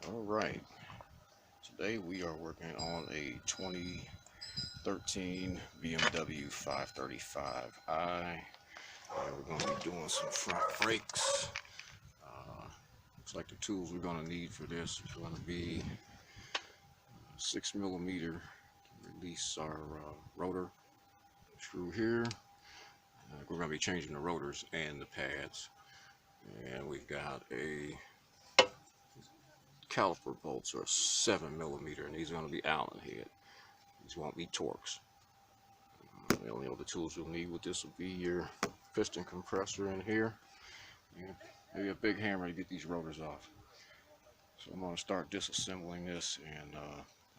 Alright, today we are working on a 2013 BMW 535i. We're going to be doing some front brakes. Looks like the tools we're going to need for this is going to be 6mm to release our rotor screw here. We're going to be changing the rotors and the pads. And we've got a caliper bolts are 7mm, and these are going to be Allen head. These won't be Torx. The only other tools you'll need with this will be your piston compressor in here, and maybe a big hammer to get these rotors off. So I'm going to start disassembling this, and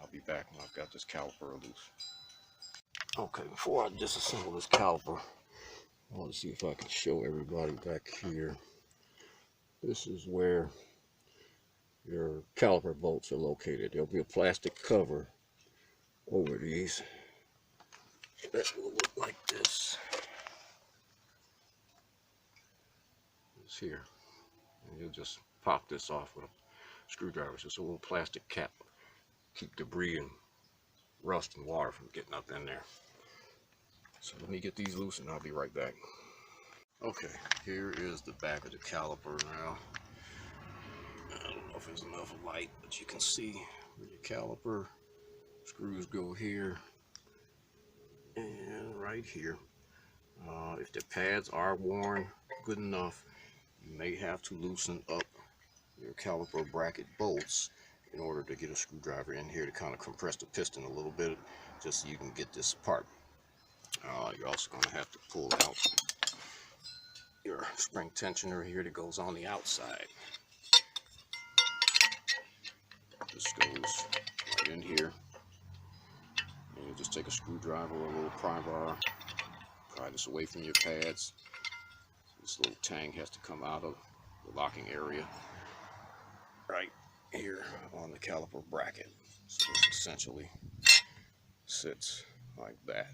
I'll be back when I've got this caliper loose. Okay, before I disassemble this caliper, I want to see if I can show everybody back here. This is where your caliper bolts are located. There'll be a plastic cover over these that will look like this. It's here, and you'll just pop this off with a screwdriver. It's just a little plastic cap, keep debris and rust and water from getting up in there. So let me get these loose and I'll be right back. Okay, here is the back of the caliper now. I don't know if there's enough light, but you can see where your caliper screws go here and right here. If the pads are worn good enough, you may have to loosen up your caliper bracket bolts in order to get a screwdriver in here to kind of compress the piston a little bit, just so you can get this apart. You're also going to have to pull out your spring tensioner here that goes on the outside. This goes right in here, and you just take a screwdriver or a little pry bar, pry this away from your pads. This little tang has to come out of the locking area right here on the caliper bracket. So this essentially sits like that.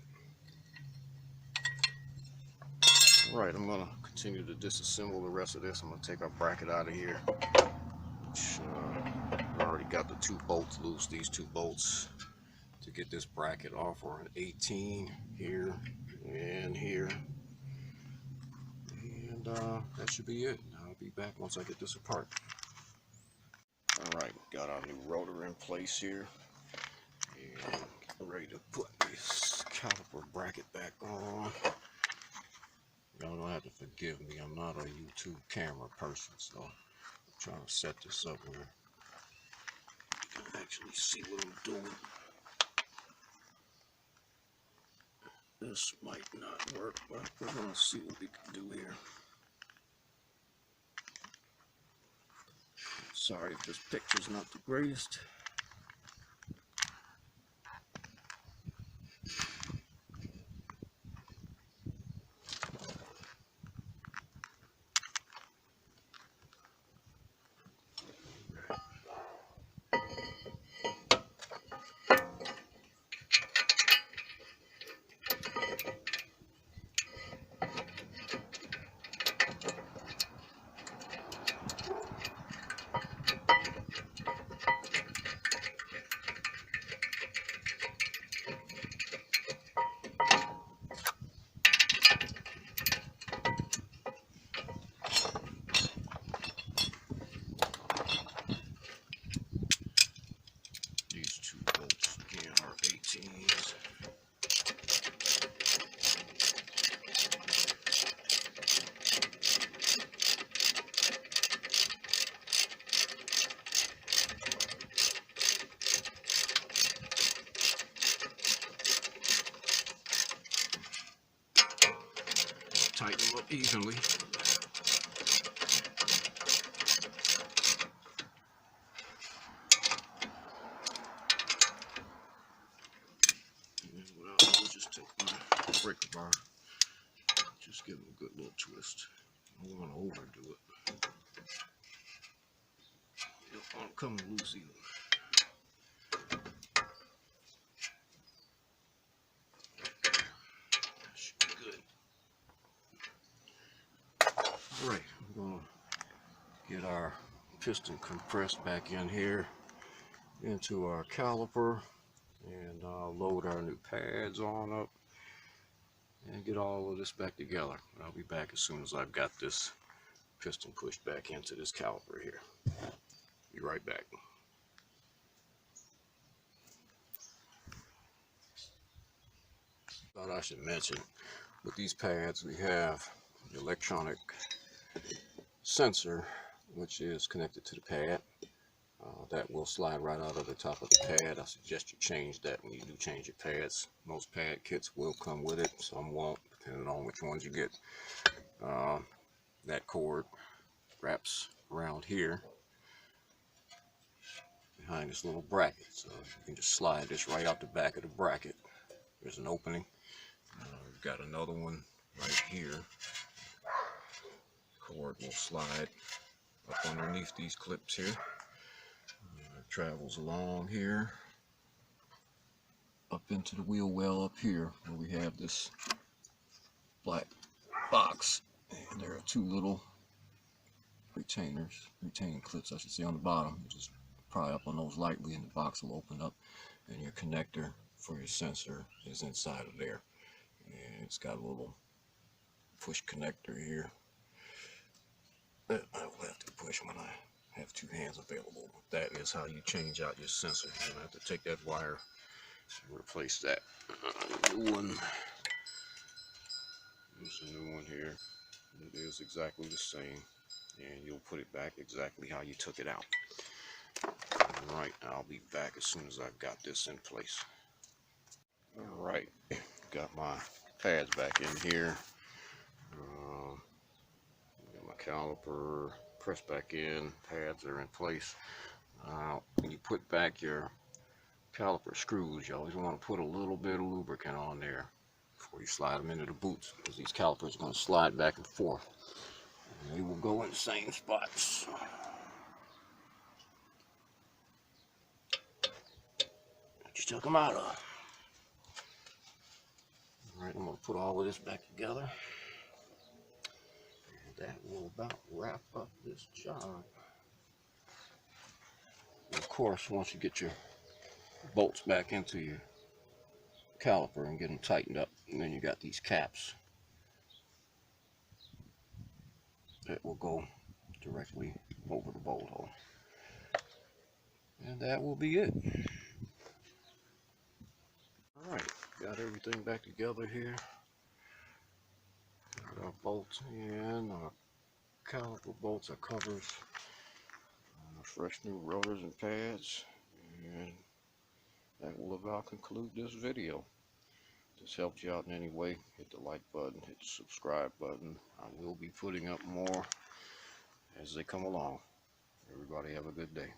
Alright, I'm going to continue to disassemble the rest of this. I'm going to take our bracket out of here. I already got the two bolts loose. These two bolts to get this bracket off are an 18 here and here. And that should be it. I'll be back once I get this apart. Alright, got our new rotor in place here. And ready to put this caliper bracket back on. Y'all don't have to forgive me. I'm not a YouTube camera person, so I'm trying to set this up where you can actually see what I'm doing. This might not work, but we're going to see what we can do here. Sorry if this picture's not the greatest. These two bolts again are 18s. Tighten them up evenly. And what I'll do is just take my breaker bar, just give them a good little twist. I don't want to overdo it. You don't want to come loose either. That should be good. Alright, I'm going to get our piston compressed back in here into our caliper, and load our new pads on up and get all of this back together. I'll be back as soon as I've got this piston pushed back into this caliper here. Be right back. Thought I should mention, with these pads we have the electronic sensor which is connected to the pad. That will slide right out of the top of the pad. I suggest you change that when you do change your pads. Most pad kits will come with it, some won't, depending on which ones you get. That cord wraps around here behind this little bracket, so you can just slide this right out the back of the bracket. There's an opening. We've got another one right here. Cord will slide up underneath these clips here. It travels along here up into the wheel well up here where we have this black box, and there are two little retaining clips, I should say, on the bottom. You just pry up on those lightly and the box will open up, and your connector for your sensor is inside of there. And it's got a little push connector here that I will have to push when I have two hands available. That is how you change out your sensor. You're going to have to take that wire and replace that. New one. There's a new one here. It is exactly the same, and you'll put it back exactly how you took it out. Alright, I'll be back as soon as I've got this in place. Alright, got my pads back in here. Got my caliper pressed back in, pads are in place. When you put back your caliper screws, you always want to put a little bit of lubricant on there before you slide them into the boots, because these calipers are going to slide back and forth, and they will go in the same spots. Just took them out of. Alright, I'm going to put all of this back together, and that will about wrap up this job. And of course, once you get your bolts back into your caliper and get them tightened up, and then you got these caps that will go directly over the bolt hole, and that will be it. Alright, got everything back together here. Got our bolts in, our caliper bolts, our covers, fresh new rotors and pads, and that will about conclude this video. If this helped you out in any way, hit the like button, hit the subscribe button. I will be putting up more as they come along. Everybody have a good day.